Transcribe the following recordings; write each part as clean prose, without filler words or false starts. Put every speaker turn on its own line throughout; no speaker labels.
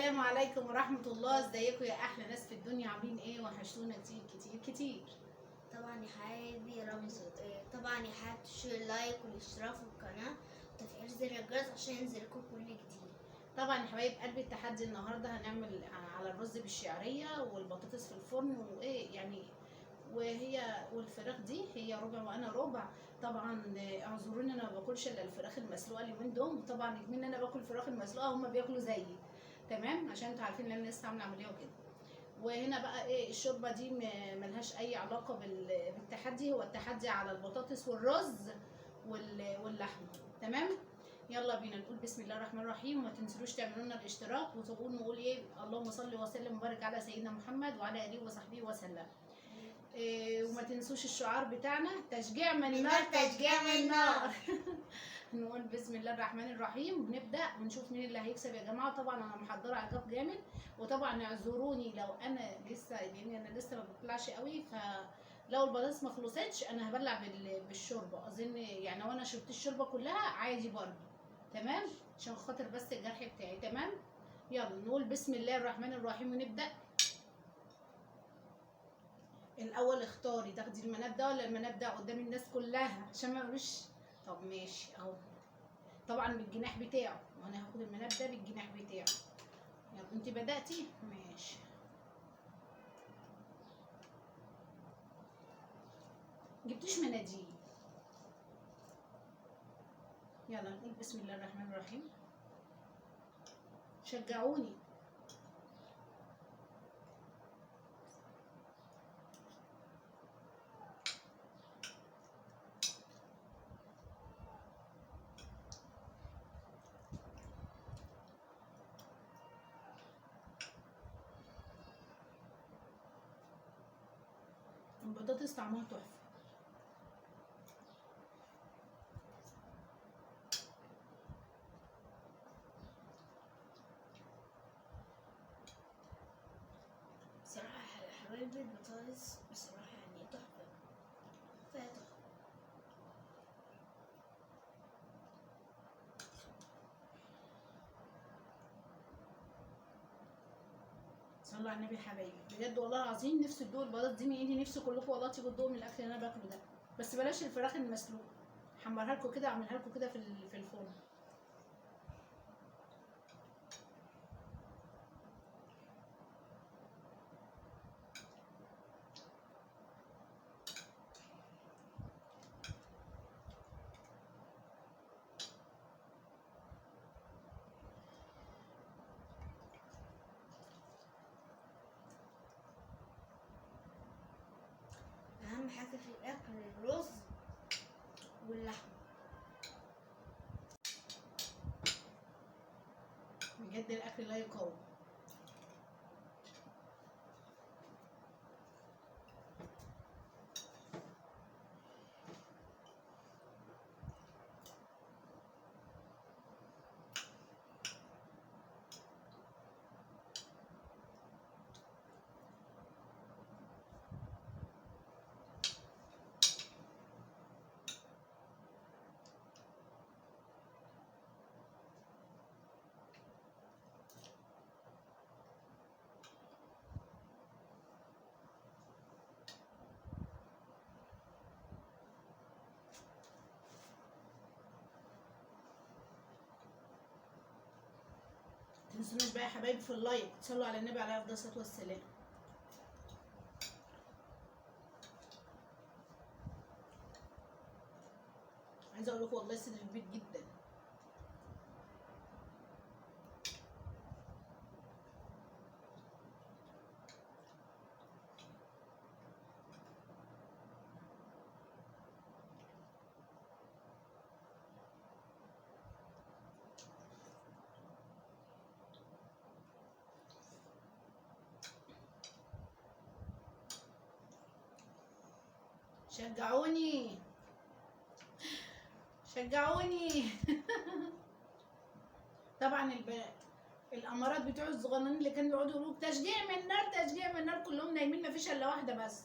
السلام عليكم ورحمة الله. ازيكم يا احلى ناس في الدنيا؟ عاملين ايه؟ وحشتونا كتير كتير كتير.
طبعا يا حبايبي يا رب طبعا يا حبايبي تشترك لايك والاشتراك في القناة وتفعيل زر الجرس عشان ينزلكم كل جديد.
طبعا يا حبايب قلبي، التحدي النهارده هنعمل على الرز بالشعرية والبطاطس في الفرن وايه يعني، والفراخ دي هي ربع وانا ربع. طبعا اعذروني، انا ما باكلش الا الفراخ المسلوقه اليومين دول، وطبعا يكمن انا باكل فراخ المسلوقه هم بياكلوا زيي، تمام؟ عشان انتوا عارفين ان انا لسه عامله عمليه وكده. وهنا بقى ايه، الشوربه دي ملهاش اي علاقه بالتحدي، هو التحدي على البطاطس والرز واللحمه، تمام؟ يلا بينا نقول بسم الله الرحمن الرحيم، وما تنسلوش تعملوا لنا الاشتراك وتقولوا نقول ايه، اللهم صل وسلم وبارك على سيدنا محمد وعلى اله وصحبه وسلم. وما تنسوش الشعار بتاعنا، تشجيع من النار تشجيع من النار. نقول بسم الله الرحمن الرحيم ونبدا ونشوف مين اللي هيكسب يا جماعه. طبعا انا محضره عقاب جامد، وطبعا اعذروني لو انا لسه، لان انا لسه ما بطلعش قوي، فلو البطاطس ما خلصتش انا هبلع بالشوربه اظن يعني، وانا شربت الشوربه كلها عادي برضه، تمام؟ عشان خاطر بس الجرح بتاعي، تمام؟ يلا نقول بسم الله الرحمن الرحيم ونبدا. الاول اختاري تاخدي المناب ده ولا المناب ده قدام الناس كلها عشان ما اقولش. طب ماشي اهو، طبعا بالجناح بتاعه، وانا هاخد المناب ده بالجناح بتاعه. يلا انت بدأتي، ماشي. جبتيش مناديل؟ يلا نقول بسم الله الرحمن الرحيم، شجعوني. البطاطس طعمها تحفه.
بصراحة يا حبايبي البطاطس بصراحة يعني تحفة، فيها تحفة.
صلوا على النبي يا حبايبي، بجد والله العظيم نفسي تدوقوا البطاطس دي من ايدي، نفسي كلكم والله تيجوا تدوقوا من الاكل اللي انا باكله ده. بس بلاش الفراخ المسلوقه، حمرها لكم كده، اعملها لكم كده في الفرن.
أهم حاجة في الأكل الرز واللحمة.
بجد الاكل لا يقاوم. متنسوناش بقى يا حبايبي في اللايك، تصلوا على النبي عليه افضل الصلاه والسلام. عايزه اقول لكم والله صدر البيت جدا. شجعوني شجعوني. طبعا الامارات بتوع الصغننين اللي كانوا بيقعدوا يقولوا تشجيع من النار تشجيع من النار، كلهم نايمين، مفيش الا واحده بس.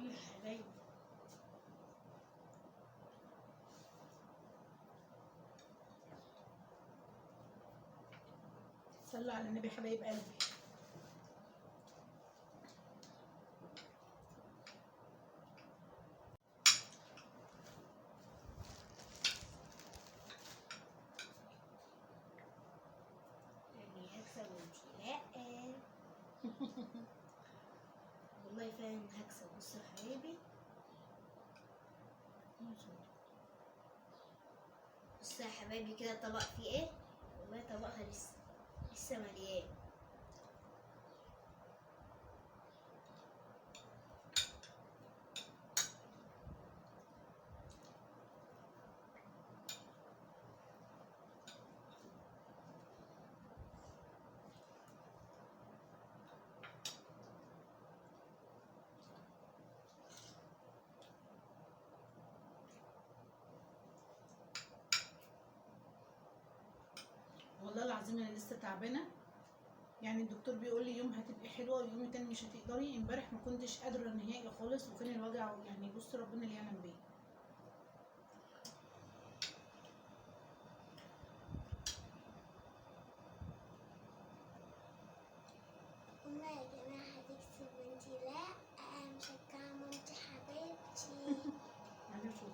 يا حبايبي.
صلوا على النبي حبايب قلبي.
يعني هكسب وانتي لا. والله فعلا هكسب. بصوا يا حبايبي، بصوا يا حبايبي كده الطبق فيه ايه. والله طبقها لسه مليان.
والله العظيم انا لسه تعبانه، يعني الدكتور بيقول لي يوم هتبقي حلوه ويوم التاني مش هتقدري. امبارح ما كنتش قادره نهائي خالص، وكان الوجع يعني بص ربنا اللي يعلم بيه.
هما يا جماعة هتكسب وانتي لا. مشجعة مامتي حبيبتي.
عامل صوت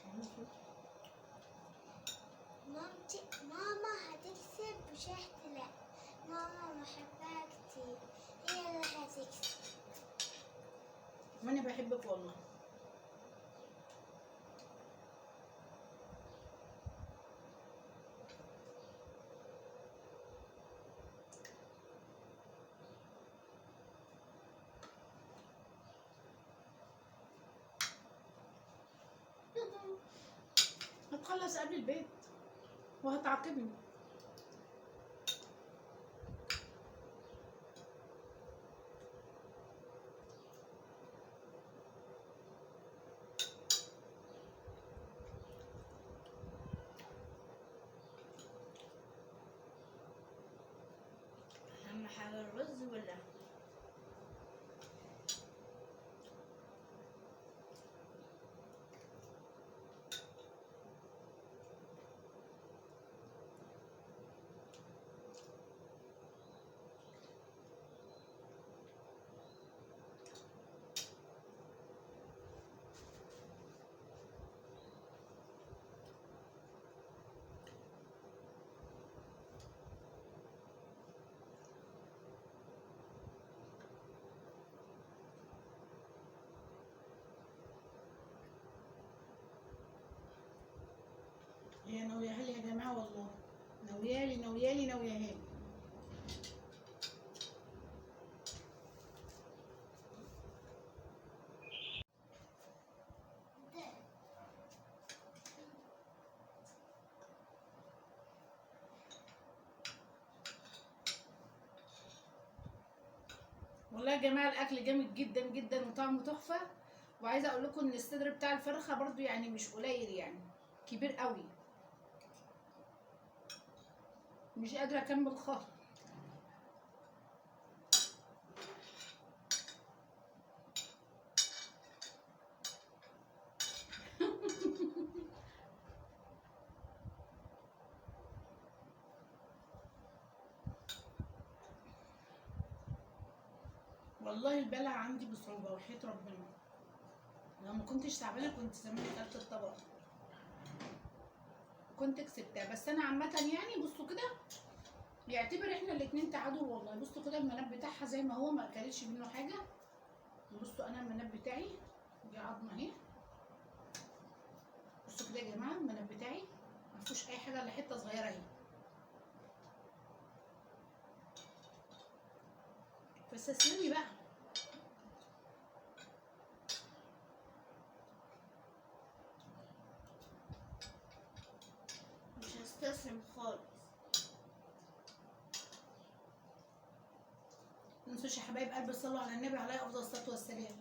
عامل صوت.
ماما هتكسب وشحت لا. ماما محبها كتير، هي اللي هتكسب.
وانا بحبك والله. هتخلص قبل البيت وهتعاقبني.
أهم حاجة الرز واللحمة.
هي ناوياها لي يا جماعه والله، ناويالي ناويالي ناوياها لي. والله يا جماعه الاكل جامد جدا جدا وطعمه تحفه. وعايزه اقول لكم ان الصدر بتاع الفرخه برضو يعني مش قليل، يعني كبير قوي، مش قادره اكمل خالص. والله البلع عندي بصعوبه وحياة ربنا. لو ما كنتش تعبانه كنت زماني كلت الطبق، كنت كسبتها. بس انا عامه يعني بصوا كده، يعتبر احنا الاتنين تعادل والله. بصوا كده المناب بتاعها زي ما هو، ما اكلتش منه حاجه. بصوا انا المناب بتاعي دي عظمه اهي. بصوا كده يا جماعه المناب بتاعي ما فيهوش اي حاجه الا حته صغيره اهي. بس تسلمي بقى.
مش هستسلم خالص.
متنسوش يا حبايب قلبي صلوا على النبي عليه افضل الصلاه والسلام.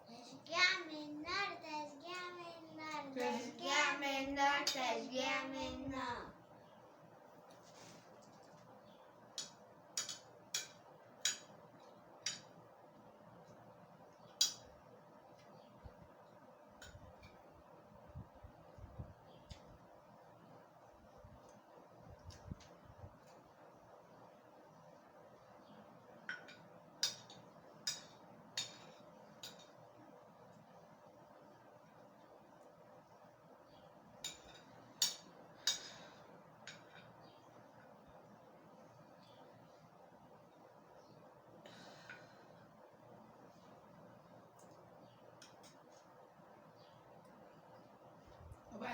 تشجيع من نار، تشجيع من نار، تشجيع من نار، تشجيع من نار.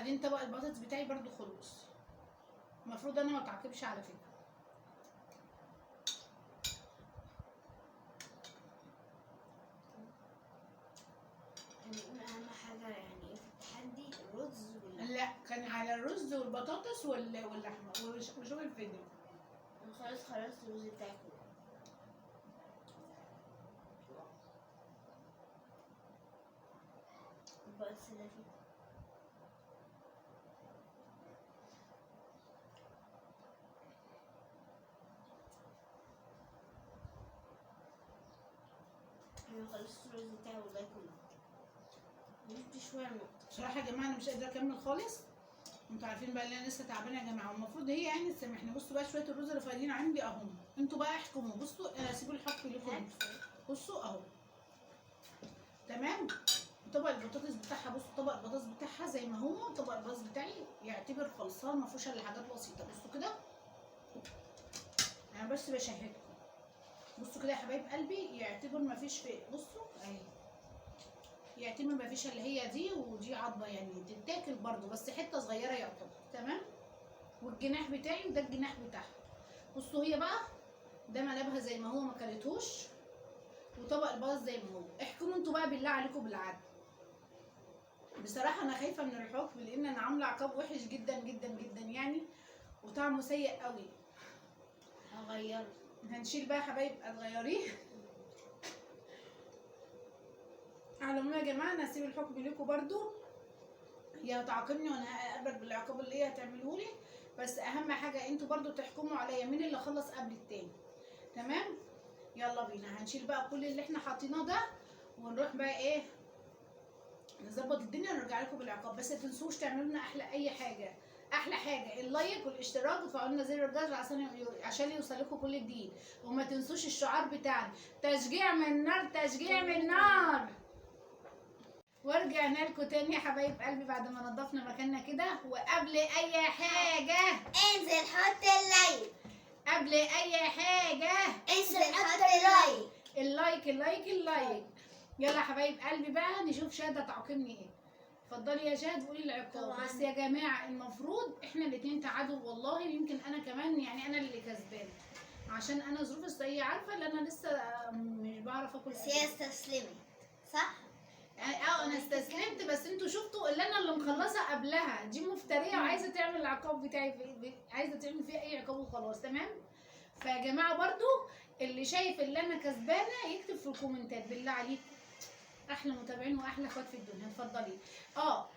وبعدين طبق البطاطس بتاعي برضو خلص. المفروض انا ما اتعاقبش على فكره.
هنقول اهم حاجه يعني ايه في التحدي، الرز ولا
لا، كان على الرز والبطاطس واللحمه وشوف الفيديو.
خلاص الرز بتاعي كله. بس ده فيه انا خلصت الرز بتاعي والله كله. جبت شويه نقطة.
بصراحه يا جماعه انا مش قادره اكمل خالص. انتوا عارفين بقى ان انا لسه تعبانه يا جماعه، والمفروض هي يعني تسامحني. بصوا بقى شويه الرز اللي فاضيين عندي اهم، انتوا بقى احكموا. بصوا سيبوا الحق لكم انتوا. بصوا اهو تمام. طبق البطاطس بتاعها، بصوا طبق البطاطس بتاعها زي ما هو. طبق البطاطس بتاعي يعتبر خلصان، ما فيهوش الا حاجات بسيطه. بصوا كده، انا بس بشهدكم. بصوا كده يا حبايب قلبي، يعتبر ما فيش في، بصوا اهي، يعتبر ما فيش الا هي دي ودي عضه يعني تتاكل برضو، بس حته صغيره يعتبر تمام. والجناح بتاعي وده الجناح بتاعها. بصوا هي بقى ده ملابها زي ما هو، ما كلتوش. وطبق البطاطس زي ما هو. احكموا انتوا بقى بالله عليكم بالعدل. بصراحه انا خايفه من الحكم، لان انا عامله عقاب وحش جدا جدا جدا يعني، وطعمه سيء قوي.
هغيره.
هنشيل بقى يا حبايب، هتغيريه. على العموم يا جماعه انا هسيب الحكم ليكم برضو. هي هتعاقبني وانا هقبل بالعقاب اللي هي هتعمله لي، بس اهم حاجه انتوا برضو تحكموا عليا مين اللي خلص قبل التاني. تمام. يلا بينا، هنشيل بقى كل اللي احنا حاطينه ده، ونروح بقى ايه نظبط الدنيا ونرجع لكم بالعقاب. بس متنسوش تعملوا لنا احلى حاجه اللايك والاشتراك، وتفعلوا لنا زر الجرس عشان يوصل لكم كل جديد. وما تنسوش الشعار بتاعنا، تشجيع من نار، تشجيع من نار. ورجعنا لكم تاني يا حبايب قلبي بعد ما نضفنا مكاننا كده. وقبل اي حاجه
انزل حط اللايك.
قبل اي حاجه
انزل حط اللايك.
اللايك. يلا يا حبايب قلبي بقى نشوف شهد هتعاقبني ايه. اتفضلي يا شهد قولي العقاب.
طبعاً.
بس يا جماعه المفروض احنا الاثنين تعادل، والله يمكن انا كمان يعني انا اللي كسبانه، عشان انا ظروف الصحيه عارفه ان انا لسه مش بعرف اكل.
بس هي استسلمت صح؟
يعني انا استسلمت، بس انتوا شفتوا اللي انا اللي مخلصه قبلها دي مفتريه وعايزه تعمل العقاب بتاعي عايزه تعمل فيه اي عقاب وخلاص. تمام. فيا جماعه برضو اللي شايف اللي انا كسبانه يكتب في الكومنتات بالله عليكم. احلى متابعين واحلى اخوات في الدنيا. اتفضلي.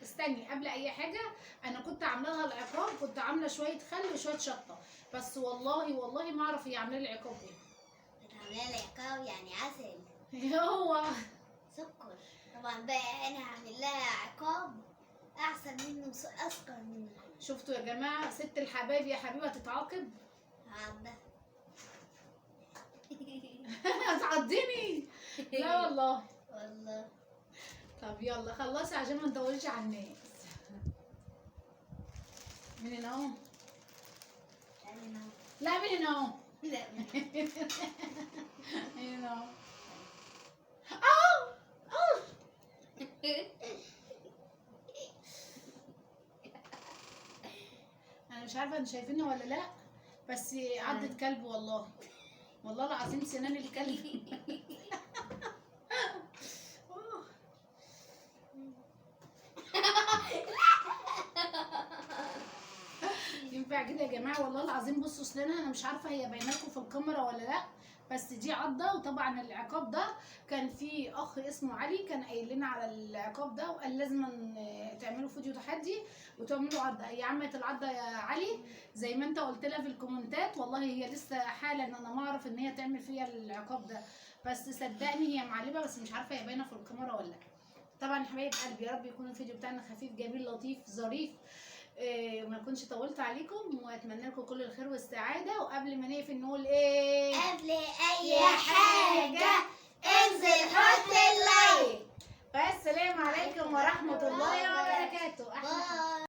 استني قبل اي حاجه، انا كنت عامله لها العقاب، كنت عامله شويه خل وشويه شطه، بس والله ما اعرف هي عامله لي العقاب ايه.
بتعملها لي عقاب يعني عسل.
هو
سكر. طبعا بقى انا هعمل لها عقاب احسن منه اسكر منه.
شفتوا يا جماعه ست الحبايب يا حبيبه تتعاقب.
هعضها.
هتعضيني؟ لا والله.
والله.
طب يلا خلصي عشان ما نطولش على الناس. من هنا اهو. لا من هنا اهو.
لا
من هنا اهو. انا مش عارفه انتوا شايفيني ولا لا، بس عضة كلب والله العظيم سنان الكلب. ينفع كده يا جماعه والله العظيم. بصوا سنانها، انا مش عارفه هي باينه لكم في الكاميرا ولا لا، بس دي عضه. وطبعا العقاب ده كان في اخ اسمه علي كان قايل لنا على العقاب ده، وقال لازم تعملوا فيديو تحدي وتعملوا عضه. هي عملت العضه يا علي زي ما انت قلت لها في الكومنتات. والله هي لسه حالا انا ما اعرف ان هي تعمل فيها العقاب ده، بس صدقني هي معلبه، بس مش عارفه هي باينه في الكاميرا ولا لا. طبعا يا حبايب قلبي يا رب يكون الفيديو بتاعنا خفيف جميل لطيف ظريف، وما اكونش طولت عليكم، واتمنى لكم كل الخير والسعاده. وقبل ما نقفل نقول ايه؟
قبل اي حاجه انزل حط اللايك.
والسلام عليكم ورحمه الله وبركاته.
باي.